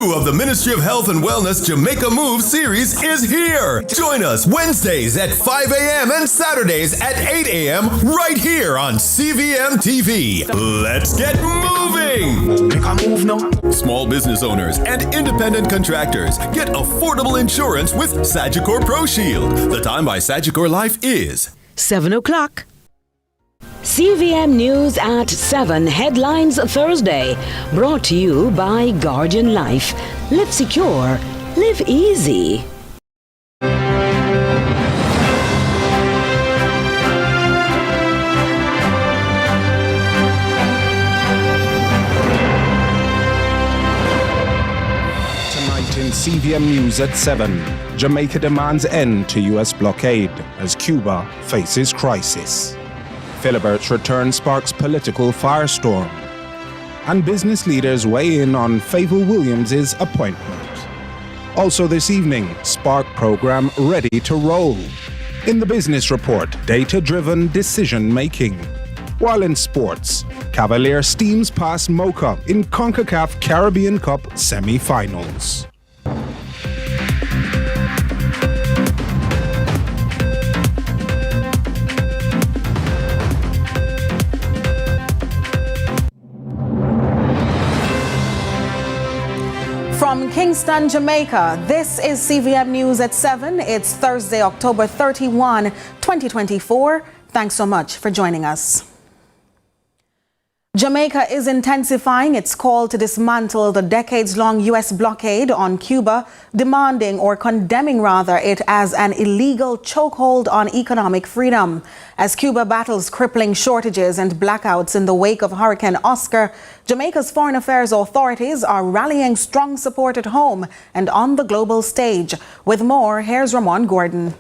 Of the Ministry of Health and Wellness Jamaica Move series is here. Join us Wednesdays at 5 a.m. and Saturdays at 8 a.m. right here on CVM TV. Let's get moving. Make a move now. Small business owners and independent contractors get affordable insurance with Sagicor Pro Shield. The time by Sagicor Life is 7 o'clock. CVM News at 7 Headlines Thursday, brought to you by Guardian Life. Live secure, live easy. Tonight in CVM News at 7, Jamaica demands end to U.S. blockade as Cuba faces crisis. Philibert's return sparks political firestorm. And business leaders weigh in on Favour Williams' appointment. Also this evening, Spark program ready to roll. In the business report, data-driven decision-making. While in sports, Cavalier steams past Mocha in CONCACAF Caribbean Cup semi-finals. From Kingston, Jamaica, this is CVM News at 7. It's Thursday, October 31, 2024. Thanks so much for joining us. Jamaica is intensifying its call to dismantle the decades-long U.S. blockade on Cuba, demanding or condemning rather it as an illegal chokehold on economic freedom. As Cuba battles crippling shortages and blackouts in the wake of Hurricane Oscar, Jamaica's foreign affairs authorities are rallying strong support at home and on the global stage. With more, here's Ramon Gordon.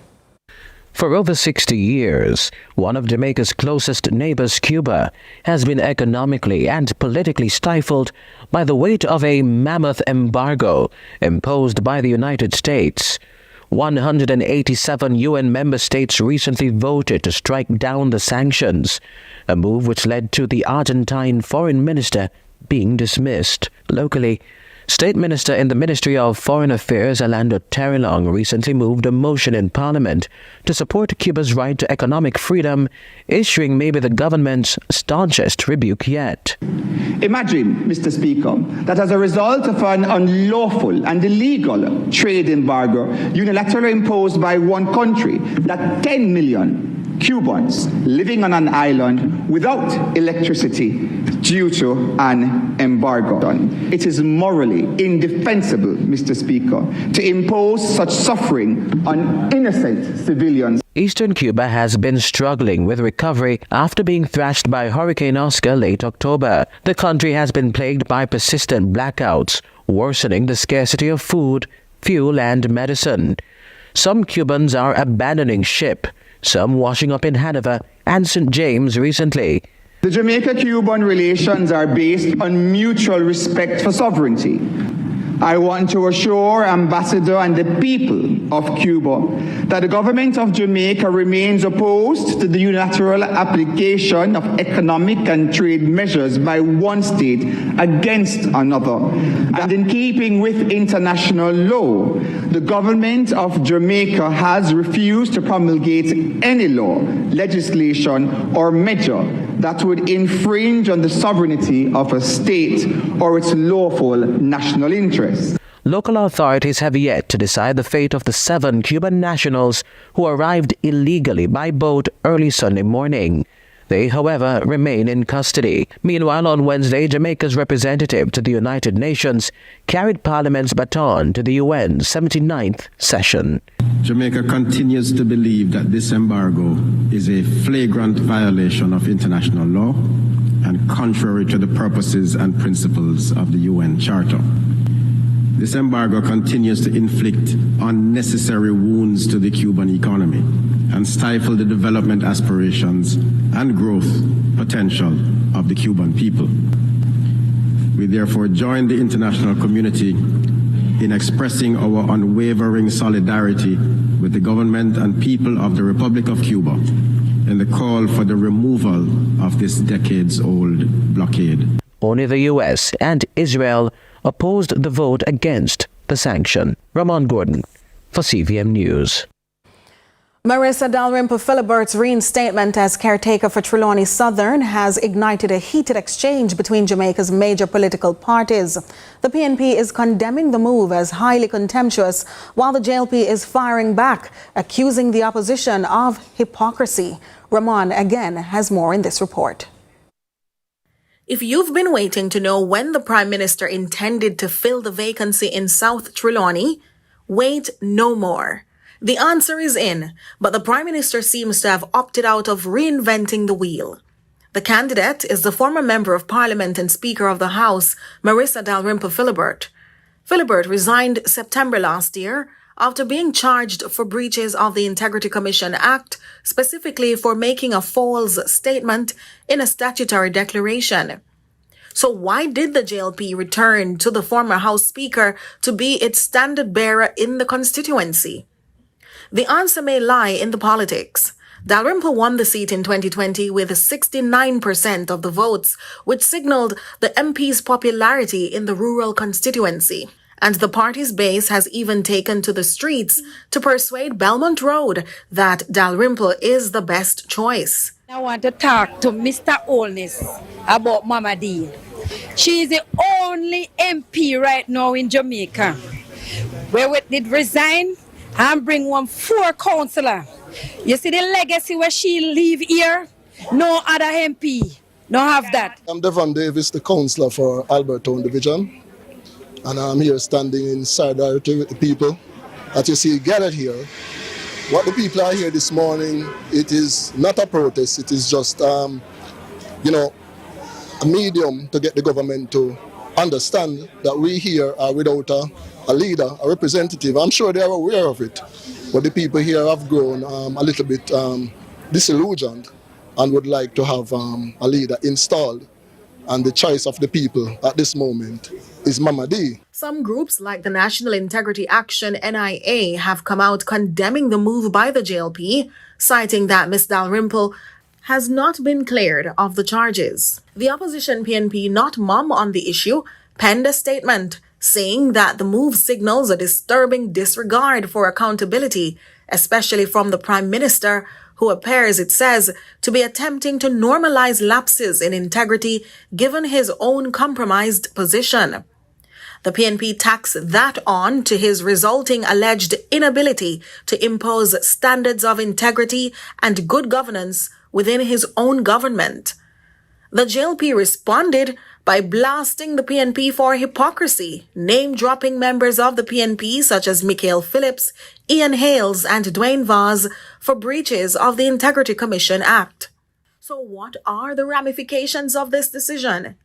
For over 60 years, one of Jamaica's closest neighbors, Cuba, has been economically and politically stifled by the weight of a mammoth embargo imposed by the United States. 187 UN member states recently voted to strike down the sanctions, a move which led to the Argentine foreign minister being dismissed. Locally, State Minister in the Ministry of Foreign Affairs, Orlando Terrelong, recently moved a motion in Parliament to support Cuba's right to economic freedom, issuing maybe the government's staunchest rebuke yet. Imagine, Mr. Speaker, that as a result of an unlawful and illegal trade embargo unilaterally imposed by one country, that 10 million Cubans living on an island without electricity due to an embargo. It is morally indefensible, Mr. Speaker, to impose such suffering on innocent civilians. Eastern Cuba has been struggling with recovery after being thrashed by Hurricane Oscar late October. The country has been plagued by persistent blackouts, worsening the scarcity of food, fuel, and medicine. Some Cubans are abandoning ship, some washing up in Hanover and St. James recently. The Jamaica-Cuban relations are based on mutual respect for sovereignty. I want to assure Ambassador and the people of Cuba that the government of Jamaica remains opposed to the unilateral application of economic and trade measures by one state against another. And in keeping with international law, the government of Jamaica has refused to promulgate any law, legislation, or measure that would infringe on the sovereignty of a state or its lawful national interests. Local authorities have yet to decide the fate of the 7 Cuban nationals who arrived illegally by boat early Sunday morning. They, however, remain in custody. Meanwhile, on Wednesday, Jamaica's representative to the United Nations carried Parliament's baton to the UN's 79th session. Jamaica continues to believe that this embargo is a flagrant violation of international law and contrary to the purposes and principles of the UN Charter. This embargo continues to inflict unnecessary wounds to the Cuban economy and stifle the development aspirations and growth potential of the Cuban people. We therefore join the international community in expressing our unwavering solidarity with the government and people of the Republic of Cuba in the call for the removal of this decades-old blockade. Only the U.S. and Israel opposed the vote against the sanction. Ramon Gordon for CVM News. Marissa Dalrymple Philibert's reinstatement as caretaker for Trelawney Southern has ignited a heated exchange between Jamaica's major political parties. The PNP is condemning the move as highly contemptuous, while the JLP is firing back, accusing the opposition of hypocrisy. Ramon again has more in this report. If you've been waiting to know when the Prime Minister intended to fill the vacancy in South Trelawney, wait no more. The answer is in, but the Prime Minister seems to have opted out of reinventing the wheel. The candidate is the former Member of Parliament and Speaker of the House, Marissa Dalrymple Philibert. Philibert resigned September last year after being charged for breaches of the Integrity Commission Act, specifically for making a false statement in a statutory declaration. So why did the JLP return to the former House Speaker to be its standard bearer in the constituency? The answer may lie in the politics. Dalrymple won the seat in 2020 with 69% of the votes, which signaled the MP's popularity in the rural constituency. And the party's base has even taken to the streets to persuade Belmont Road that Dalrymple is the best choice. I want to talk to Mr. Olness about Mama D. She is the only MP right now in Jamaica where we did resign and bring 4 councillor. You see the legacy where she leave here? No other MP no have that. I'm Devon Davis, the councillor for Albertown Division, and I'm here standing in solidarity with the people that you see gathered here. What the people are here this morning, it is not a protest, it is just, a medium to get the government to understand that we here are without a leader, a representative. I'm sure they are aware of it, but the people here have grown a little bit disillusioned and would like to have a leader installed. And the choice of the people at this moment is Mama D. Some groups like the National Integrity Action NIA have come out condemning the move by the JLP, citing that Ms. Dalrymple has not been cleared of the charges. The opposition PNP, not mum on the issue, penned a statement saying that the move signals a disturbing disregard for accountability, especially from the Prime Minister, who appears, it says, to be attempting to normalize lapses in integrity given his own compromised position. The PNP tacks that on to his resulting alleged inability to impose standards of integrity and good governance within his own government. The JLP responded by blasting the PNP for hypocrisy, name-dropping members of the PNP such as Michael Phillips, Ian Hales, and Dwayne Vaz for breaches of the Integrity Commission Act. So what are the ramifications of this decision?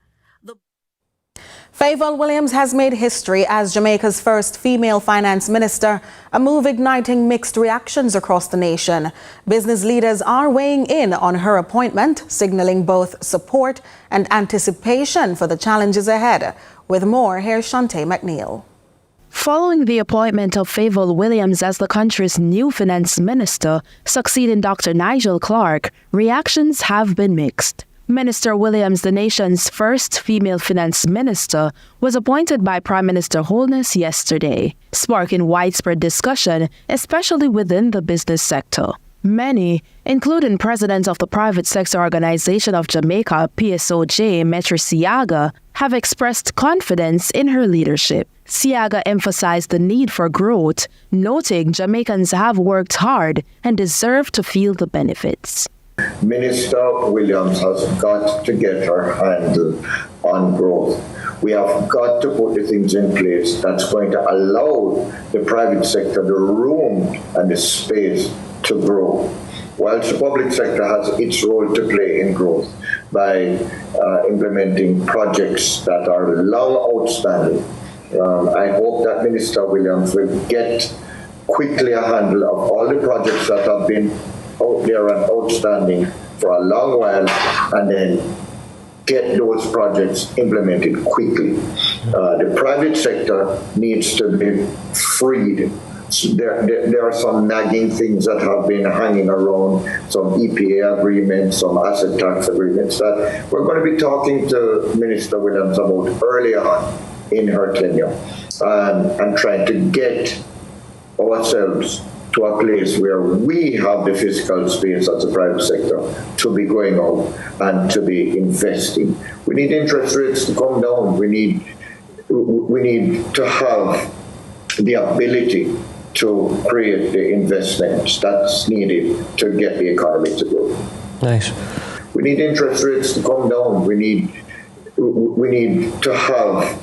Favour Williams has made history as Jamaica's first female finance minister, a move igniting mixed reactions across the nation. Business leaders are weighing in on her appointment, signalling both support and anticipation for the challenges ahead. With more, here's Shantae McNeil. Following the appointment of Favour Williams as the country's new finance minister, succeeding Dr. Nigel Clark, reactions have been mixed. Minister Williams, the nation's first female finance minister, was appointed by Prime Minister Holness yesterday, sparking widespread discussion, especially within the business sector. Many, including President of the Private Sector Organization of Jamaica, PSOJ, Metri Siaga, have expressed confidence in her leadership. Siaga emphasized the need for growth, noting Jamaicans have worked hard and deserve to feel the benefits. Minister Williams has got to get her handle on growth. We have got to put the things in place that's going to allow the private sector the room and the space to grow, whilst the public sector has its role to play in growth by implementing projects that are long outstanding. I hope that Minister Williams will get quickly a handle of all the projects that have been out there and outstanding for a long while, and then get those projects implemented quickly. The private sector needs to be freed. There are some nagging things that have been hanging around, some EPA agreements, some asset tax agreements that we're going to be talking to Minister Williams about early on. in her tenure, and trying to get ourselves to a place where we have the fiscal space as a private sector to be going out and to be investing. We need interest rates to come down. We need to have the ability to create the investments that's needed to get the economy to grow. Nice. We need interest rates to come down. We need to have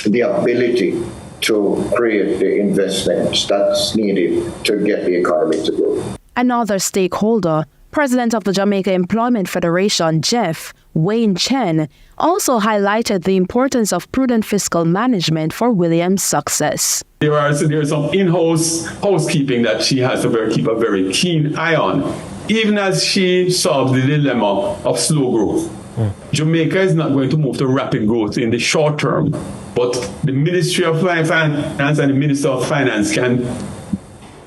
the ability to create the investments that's needed to get the economy to grow. Another stakeholder, President of the Jamaica Employment Federation, Jeff Wayne Chen, also highlighted the importance of prudent fiscal management for Williams' success. There's some in-house housekeeping that she has to keep a very keen eye on, even as she solves the dilemma of slow growth. Jamaica is not going to move to rapid growth in the short term, but the Ministry of Finance and the Minister of Finance can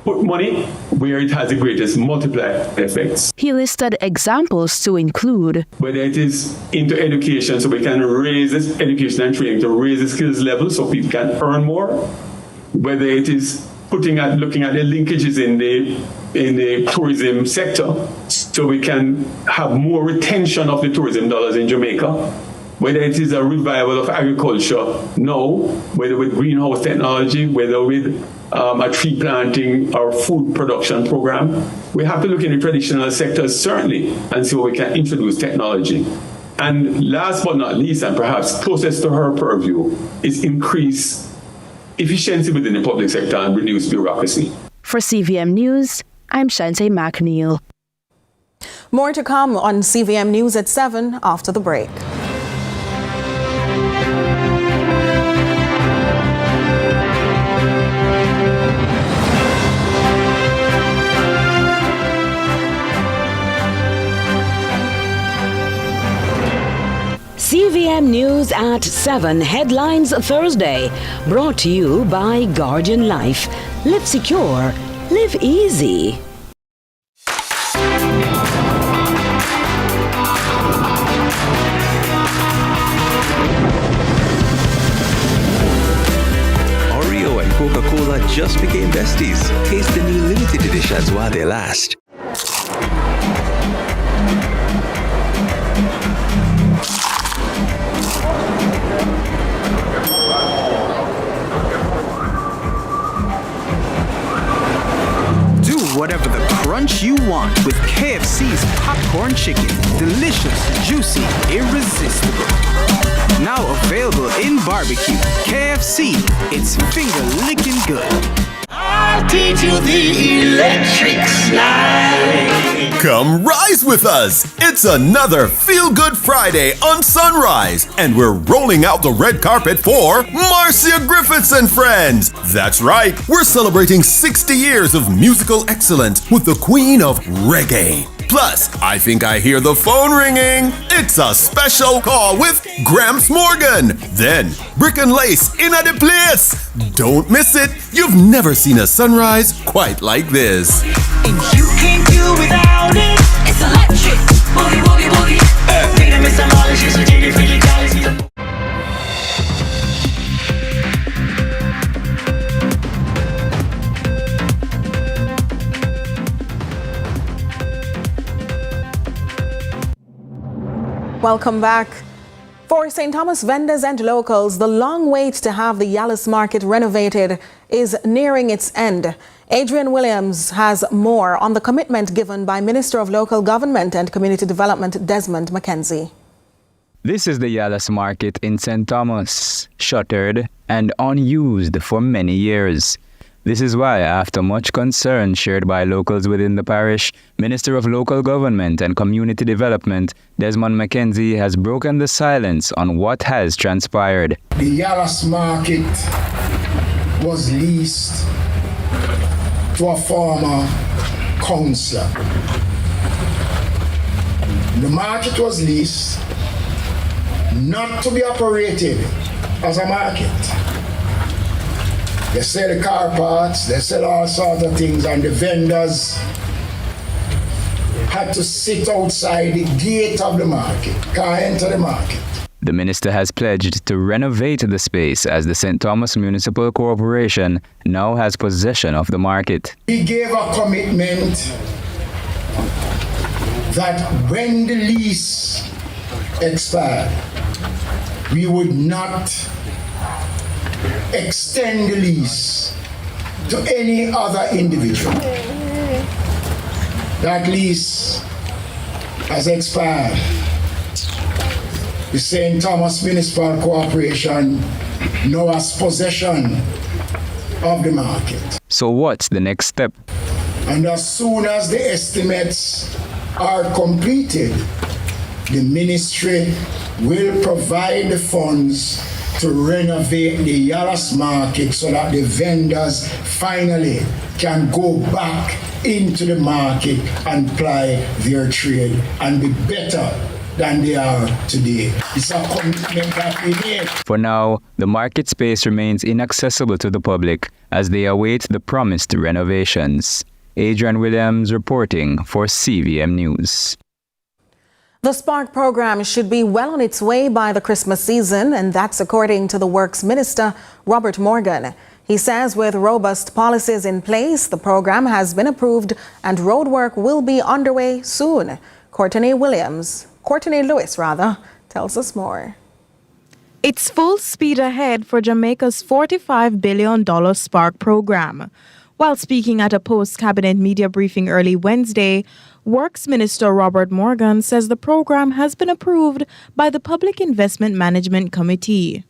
put money where it has the greatest multiplier effects. He listed examples to include whether it is into education, so we can raise this education and training to raise the skills level so people can earn more, whether it is looking at the linkages in the tourism sector so we can have more retention of the tourism dollars in Jamaica, whether it is a revival of agriculture now, whether with greenhouse technology, whether with a tree planting or food production program. We have to look in the traditional sectors certainly and see where we can introduce technology. And last but not least, and perhaps closest to her purview, is increase efficiency within the public sector and reduce bureaucracy. For CVM News, I'm Shante McNeil. More to come on CVM News at 7 after the break. CVM News at 7 Headlines Thursday, brought to you by Guardian Life. Live secure, live easy. Oreo and Coca-Cola just became besties. Taste the new limited editions while they last. Whatever the crunch you want with KFC's popcorn chicken. Delicious, juicy, irresistible. Now available in barbecue. KFC, it's finger-licking good. I'll teach you the electric slide. Come rise with us. It's another Feel Good Friday on Sunrise, and we're rolling out the red carpet for Marcia Griffiths and Friends. That's right, we're celebrating 60 years of musical excellence with the Queen of Reggae. Plus, I think I hear the phone ringing. It's a special call with Gramps Morgan. Then, Brick and Lace in at the place. Don't miss it. You've never seen a sunrise quite like this. And you can't do without it. It's electric. Boogie, boogie, boogie. Freedom is the knowledge. It's a jiggy, freaky, galaxy. Welcome back. For St. Thomas vendors and locals, the long wait to have the Yas Market renovated is nearing its end. Adrian Williams has more on the commitment given by Minister of Local Government and Community Development Desmond McKenzie. This is the Yas Market in St. Thomas, shuttered and unused for many years. This is why, after much concern shared by locals within the parish, Minister of Local Government and Community Development, Desmond McKenzie, has broken the silence on what has transpired. The Yas Market was leased to a former councillor. The market was leased not to be operated as a market. They sell the car parts, they sell all sorts of things, and the vendors had to sit outside the gate of the market, can't enter the market. The minister has pledged to renovate the space as the St. Thomas Municipal Corporation now has possession of the market. We gave a commitment that when the lease expired, we would not extend the lease to any other individual. That lease has expired. The St. Thomas Municipal Corporation now has possession of the market. So what's the next step? And as soon as the estimates are completed, the ministry will provide the funds to renovate the Yas Market so that the vendors finally can go back into the market and ply their trade and be better than they are today. It's a commitment that we made. For now, the market space remains inaccessible to the public as they await the promised renovations. Adrian Williams reporting for CVM News. The Spark program should be well on its way by the Christmas season, and that's according to the Works Minister, Robert Morgan. He says with robust policies in place, the program has been approved and roadwork will be underway soon. Courtney Lewis, tells us more. It's full speed ahead for Jamaica's $45 billion Spark program. While speaking at a post-cabinet media briefing early Wednesday, Works Minister Robert Morgan says the program has been approved by the Public Investment Management Committee.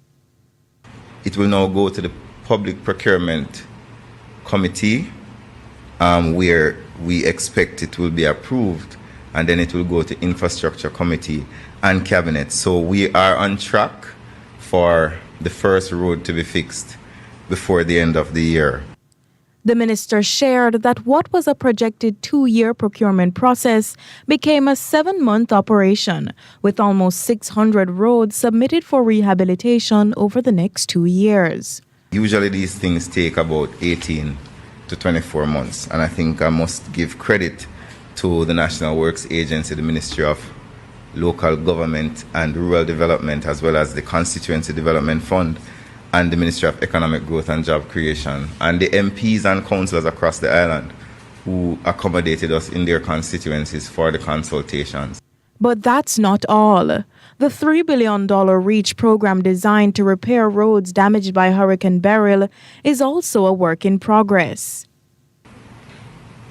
It will now go to the Public Procurement Committee, where we expect it will be approved, and then it will go to Infrastructure Committee and Cabinet. So we are on track for the first road to be fixed before the end of the year. The minister shared that what was a projected 2-year procurement process became a 7-month operation, with almost 600 roads submitted for rehabilitation over the next 2 years. Usually these things take about 18 to 24 months, and I think I must give credit to the National Works Agency, the Ministry of Local Government and Rural Development, as well as the Constituency Development Fund, and the Ministry of Economic Growth and Job Creation, and the MPs and councillors across the island who accommodated us in their constituencies for the consultations. But that's not all. The $3 billion REACH program designed to repair roads damaged by Hurricane Beryl is also a work in progress.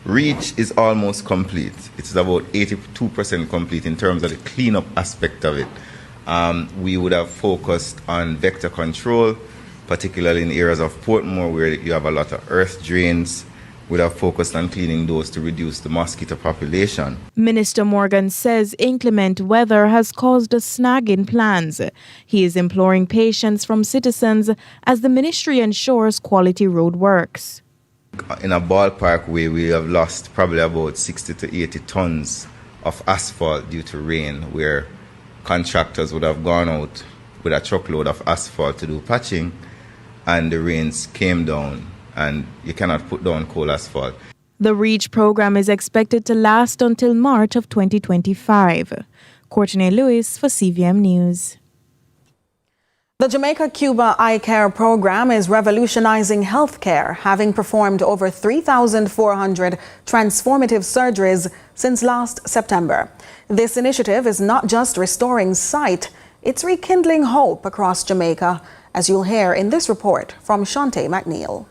REACH is almost complete. It's about 82% complete in terms of the cleanup aspect of it. We would have focused on vector control, particularly in areas of Portmore where you have a lot of earth drains. We'd have focused on cleaning those to reduce the mosquito population. Minister Morgan says inclement weather has caused a snag in plans. He is imploring patience from citizens as the ministry ensures quality road works. In a ballpark way, we have lost probably about 60 to 80 tons of asphalt due to rain, where contractors would have gone out with a truckload of asphalt to do patching, and the rains came down, and you cannot put down cold asphalt. The REACH program is expected to last until March of 2025. Courtney Lewis for CVM News. The Jamaica-Cuba Eye Care program is revolutionizing healthcare, having performed over 3,400 transformative surgeries since last September. This initiative is not just restoring sight, it's rekindling hope across Jamaica, as you'll hear in this report from Shante McNeil.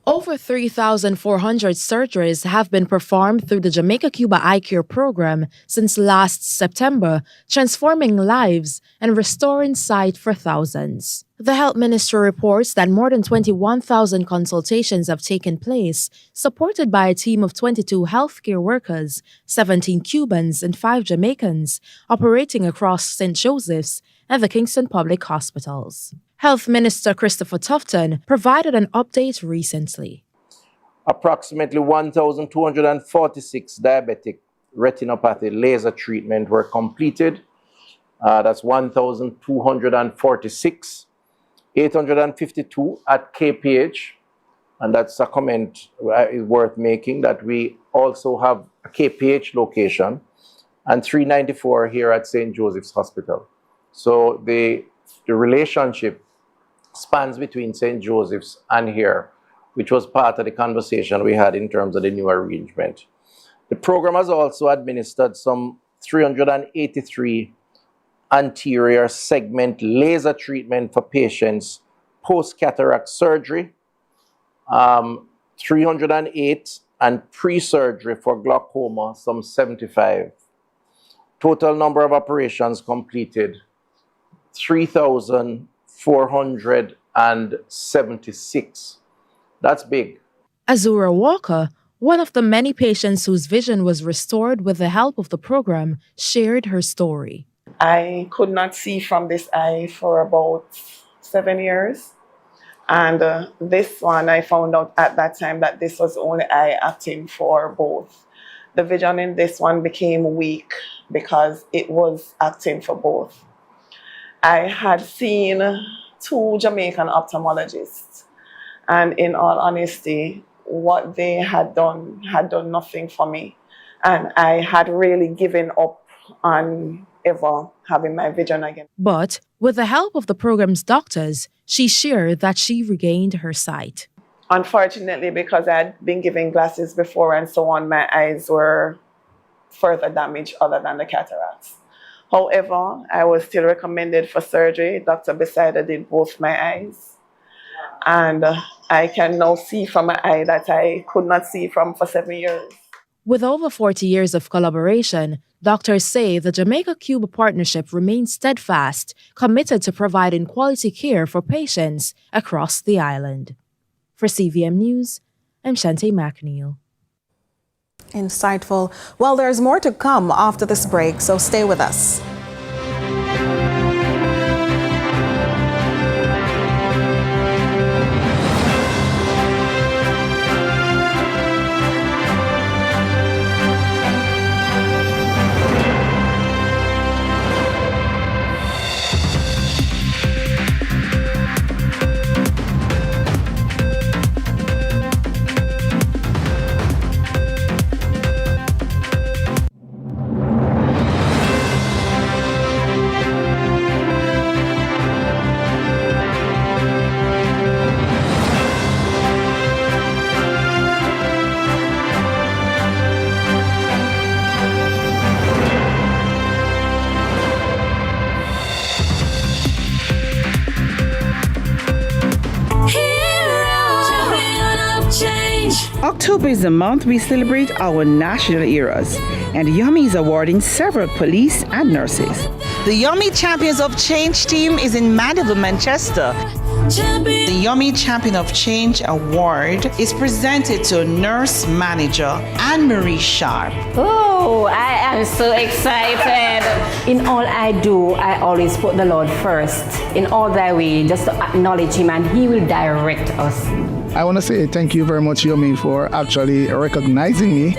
Over 3,400 surgeries have been performed through the Jamaica-Cuba Eye Care program since last September, transforming lives and restoring sight for thousands. The health ministry reports that more than 21,000 consultations have taken place, supported by a team of 22 healthcare workers, 17 Cubans and 5 Jamaicans, operating across St. Joseph's and the Kingston Public Hospitals. Health Minister Christopher Tufton provided an update recently. Approximately 1,246 diabetic retinopathy laser treatment were completed. That's 1,246, 852 at KPH, and that's a comment worth making that we also have a KPH location, and 394 here at St. Joseph's Hospital. So the relationship spans between St. Joseph's and here, which was part of the conversation we had in terms of the new arrangement. The program has also administered some 383 anterior segment laser treatment for patients post-cataract surgery, 308, and pre-surgery for glaucoma, some 75. Total number of operations completed, 3,476. That's big. Azura Walker, one of the many patients whose vision was restored with the help of the program, shared her story. I could not see from this eye for about 7 years. And this one, I found out at that time that this was the only eye acting for both. The vision in this one became weak because it was acting for both. I had seen 2 Jamaican ophthalmologists, and in all honesty, what they had done nothing for me. And I had really given up on ever having my vision again. But with the help of the program's doctors, she shared that she regained her sight. Unfortunately, because I had been given glasses before and so on, my eyes were further damaged other than the cataracts. However, I was still recommended for surgery. Dr. Besida did both my eyes. And I can now see from my eye that I could not see from for 7 years. With over 40 years of collaboration, doctors say the Jamaica-Cuba partnership remains steadfast, committed to providing quality care for patients across the island. For CVM News, I'm Shante McNeil. Insightful. Well, there's more to come after this break, so stay with us. October is the month we celebrate our national heroes, and Yummy is awarding several police and nurses. The Yummy Champions of Change team is in Mandeville, Manchester. The Yummy Champion of Change Award is presented to Nurse Manager Anne-Marie Sharp. Oh, I am so excited. In all I do, I always put the Lord first. In all that way, just to acknowledge Him, and He will direct us. I want to say thank you very much, Yumi, for actually recognizing me,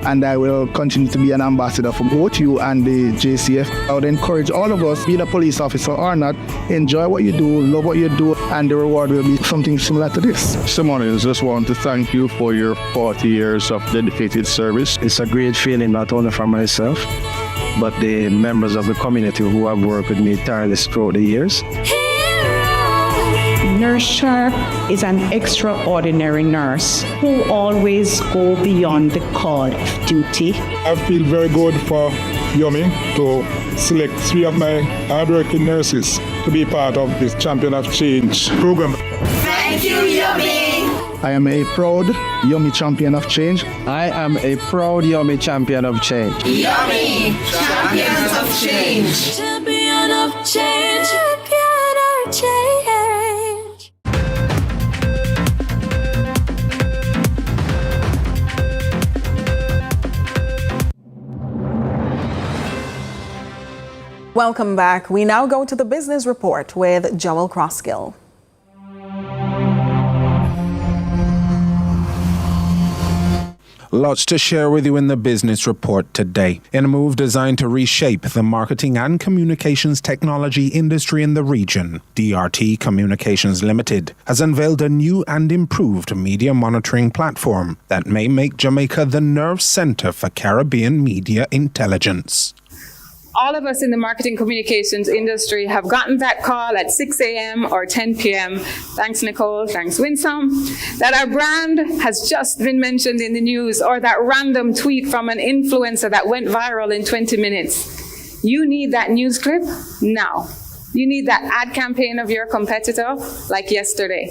and I will continue to be an ambassador for both you and the JCF. I would encourage all of us, being a police officer or not, enjoy what you do, love what you do, and the reward will be something similar to this. Simone, I just want to thank you for your 40 years of dedicated service. It's a great feeling, not only for myself, but the members of the community who have worked with me tirelessly throughout the years. Nurse Sharp is an extraordinary nurse who always go beyond the call of duty. I feel very good for Yummy to select 3 of my hardworking nurses to be part of this Champion of Change program. Thank you, Yummy. I am a proud Yummy Champion of Change. I am a proud Yummy Champion of Change. Yummy Champions of Change. Champion of Change. Champion of Change. Welcome back. We now go to the business report with Joel Crosskill. Lots to share with you in the business report today. In a move designed to reshape the marketing and communications technology industry in the region, DRT Communications Limited has unveiled a new and improved media monitoring platform that may make Jamaica the nerve center for Caribbean media intelligence. all of us in the marketing communications industry have gotten that call at 6 a.m. or 10 p.m. Thanks, Nicole. Thanks, Winsome. That our brand has just been mentioned in the news, or that random tweet from an influencer that went viral in 20 minutes. You need that news clip now. You need that ad campaign of your competitor like yesterday.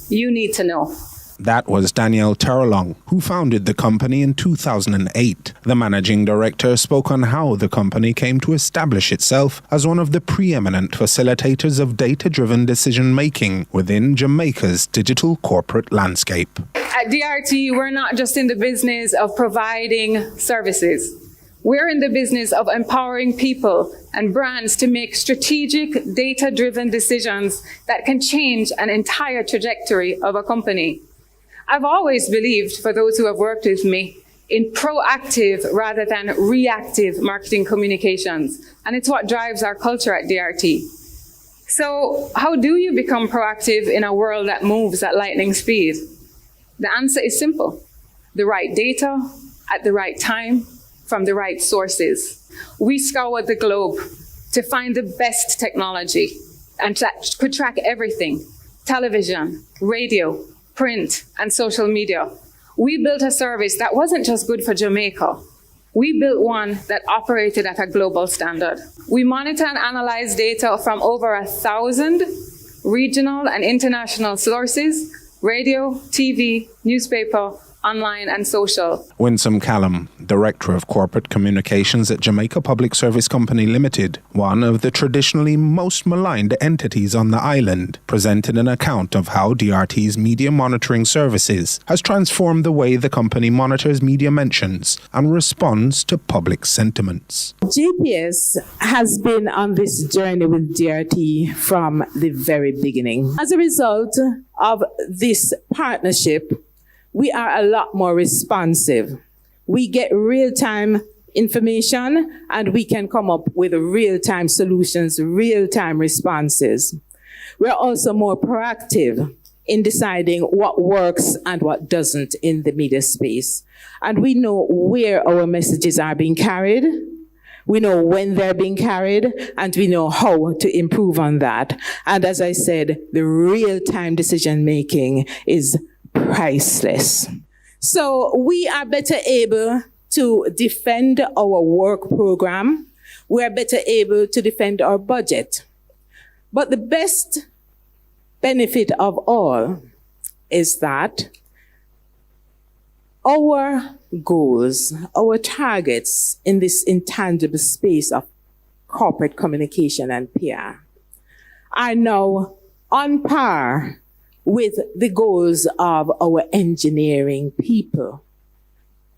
You need to know. That was Danielle Terlong, who founded the company in 2008. The managing director spoke on how the company came to establish itself as one of the preeminent facilitators of data-driven decision-making within Jamaica's digital corporate landscape. At DRT, we're not just in the business of providing services. We're in the business of empowering people and brands to make strategic, data-driven decisions that can change an entire trajectory of a company. I've always believed, for those who have worked with me, in proactive rather than reactive marketing communications. And it's what drives our culture at DRT. So how do you become proactive in a world that moves at lightning speed? The answer is simple. The right data at the right time from the right sources. We scoured the globe to find the best technology, and that could track everything: television, radio, print, and social media. We built a service that wasn't just good for Jamaica. We built one that operated at a global standard. We monitor and analyze data from over 1,000 regional and international sources: radio, TV, newspaper, online, and social. Winsome Callum, Director of Corporate Communications at Jamaica Public Service Company Limited, one of the traditionally most maligned entities on the island, presented an account of how DRT's media monitoring services has transformed the way the company monitors media mentions and responds to public sentiments. GPS has been on this journey with DRT from the very beginning. As a result of this partnership, we are a lot more responsive. We get real-time information, and we can come up with real-time solutions, real-time responses. We're also more proactive in deciding what works and what doesn't in the media space. And we know where our messages are being carried, we know when they're being carried, and we know how to improve on that. And as I said, the real-time decision-making is priceless. So we are better able to defend our work program. We are better able to defend our budget. But the best benefit of all is that our goals, our targets in this intangible space of corporate communication and PR are now on par with the goals of our engineering people,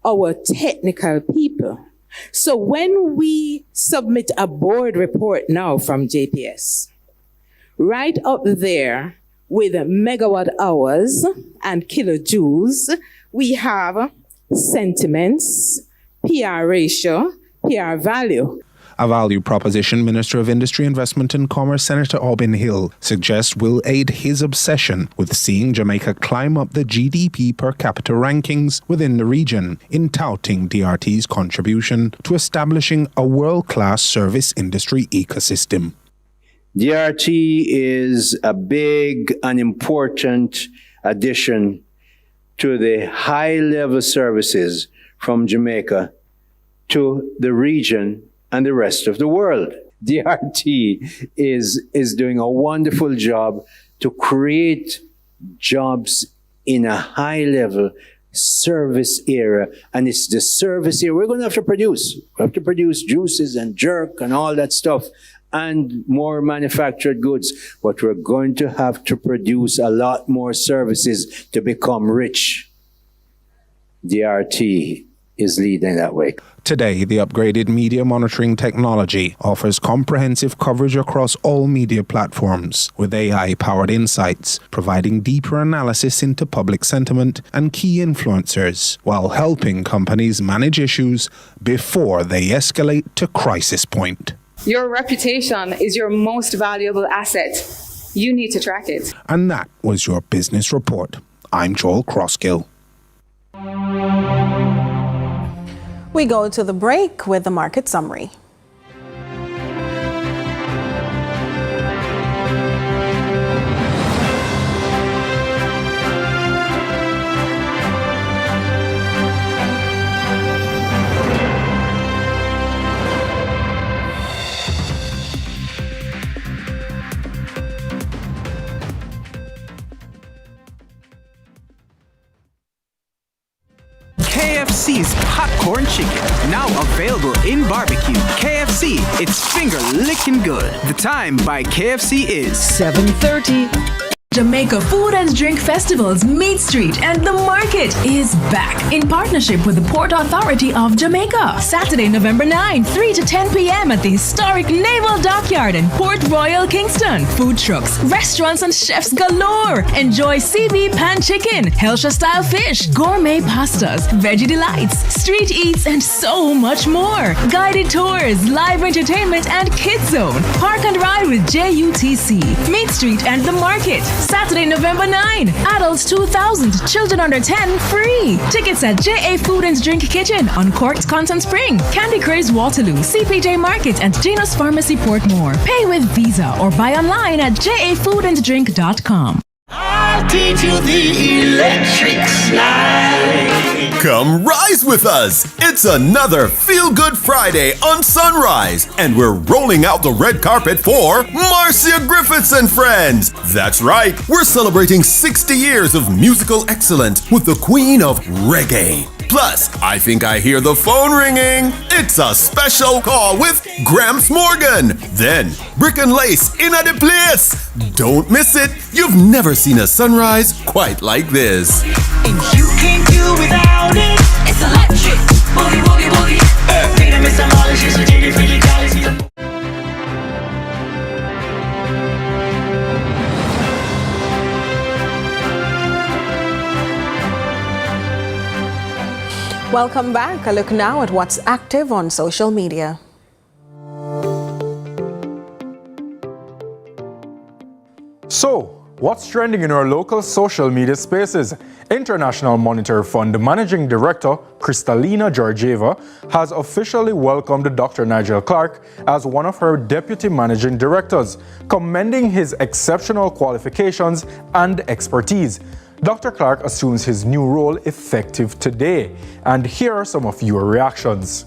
our technical people. So when we submit a board report now from JPS, right up there with megawatt hours and kilojoules, we have sentiments, PR ratio, PR value. A value proposition Minister of Industry, Investment and Commerce Senator Aubin Hill suggests will aid his obsession with seeing Jamaica climb up the GDP per capita rankings within the region, in touting DRT's contribution to establishing a world-class service industry ecosystem. DRT is a big and important addition to the high-level services from Jamaica to the region and the rest of the world. DRT is doing a wonderful job to create jobs in a high-level service area, and it's the service area we're going to have to produce. We have to produce juices and jerk and all that stuff, and more manufactured goods, but we're going to have to produce a lot more services to become rich. DRT is leading that way. Today, the upgraded media monitoring technology offers comprehensive coverage across all media platforms, with AI-powered insights, providing deeper analysis into public sentiment and key influencers, while helping companies manage issues before they escalate to crisis point. Your reputation is your most valuable asset. You need to track it. And that was your business report. I'm Joel Crosskill. We go to the break with the market summary. KFC's popcorn chicken. Now available in barbecue. KFC, it's finger licking good. The time by KFC is 7:30. Jamaica Food and Drink Festival's Meat Street and the Market is back in partnership with the Port Authority of Jamaica. Saturday, November 9, 3 to 10 p.m. at the historic Naval Dockyard in Port Royal, Kingston. Food trucks, restaurants, and chefs galore. Enjoy CB pan chicken, Helsha-style fish, gourmet pastas, veggie delights, street eats, and so much more. Guided tours, live entertainment, and kids zone. Park and ride with JUTC. Meat Street and the Market. Saturday, November 9. Adults 2,000, children under 10 free. Tickets at JA Food and Drink Kitchen on Cork's Content Spring, Candy Craze Waterloo, CPJ Market, and Geno's Pharmacy Portmore. Pay with Visa or buy online at jafoodanddrink.com. I'll teach you the electric slide. Come rise with us. It's another Feel Good Friday on Sunrise, and we're rolling out the red carpet for Marcia Griffiths and Friends. That's right, we're celebrating 60 years of musical excellence with the Queen of Reggae. Plus, I think I hear the phone ringing. It's a special call with Gramps Morgan. Then, Brick and Lace in at the place. Don't miss it. You've never seen a sunrise quite like this. And you can't do without it. It's electric. Boogie, boogie, boogie. Freedom is the knowledge. It's a jiggy, freaky, jolly. Welcome back. A look now at what's active on social media. So, what's trending in our local social media spaces? International Monetary Fund Managing Director Kristalina Georgieva has officially welcomed Dr. Nigel Clark as one of her deputy managing directors, commending his exceptional qualifications and expertise. Dr. Clark assumes his new role effective today, and here are some of your reactions.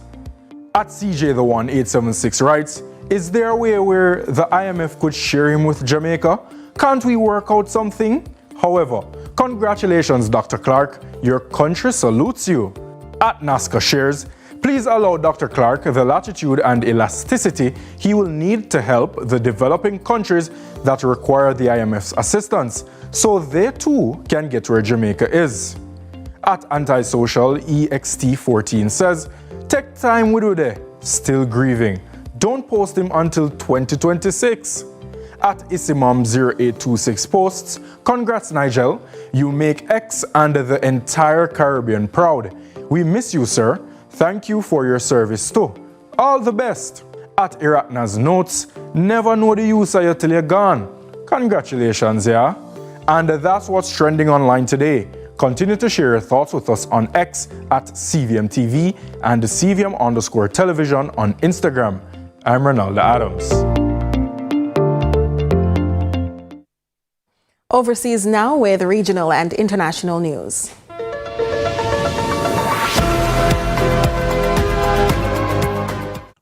At CJ the 1876 writes, is there a way where the IMF could share him with Jamaica? Can't we work out something? However, congratulations Dr. Clark, your country salutes you. At NASCA shares, please allow Dr. Clark the latitude and elasticity he will need to help the developing countries that require the IMF's assistance, so they too can get where Jamaica is. At Antisocial EXT14 says, take time with Ude, still grieving. Don't post him until 2026. At Isimam0826 posts, congrats Nigel, you make X and the entire Caribbean proud. We miss you, sir. Thank you for your service too. All the best. At Iratna's notes, never know the use of you till you're gone. Congratulations, yeah? And that's what's trending online today. Continue to share your thoughts with us on X at CVM TV and CVM_television on Instagram. I'm Ronaldo Adams. Overseas now with regional and international news.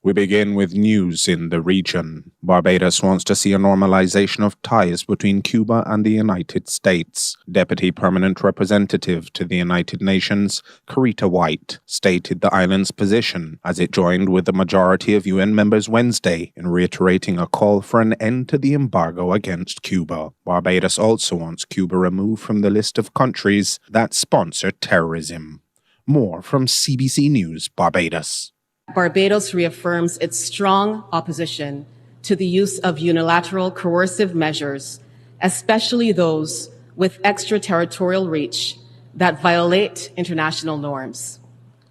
We begin with news in the region. Barbados wants to see a normalization of ties between Cuba and the United States. Deputy Permanent Representative to the United Nations, Carita White, stated the island's position as it joined with the majority of UN members Wednesday in reiterating a call for an end to the embargo against Cuba. Barbados also wants Cuba removed from the list of countries that sponsor terrorism. More from CBC News, Barbados. Barbados reaffirms its strong opposition to the use of unilateral coercive measures, especially those with extraterritorial reach that violate international norms.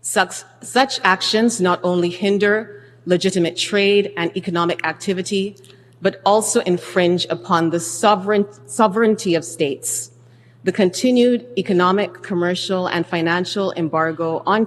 Such actions not only hinder legitimate trade and economic activity, but also infringe upon the sovereignty of states. The continued economic, commercial, and financial embargo on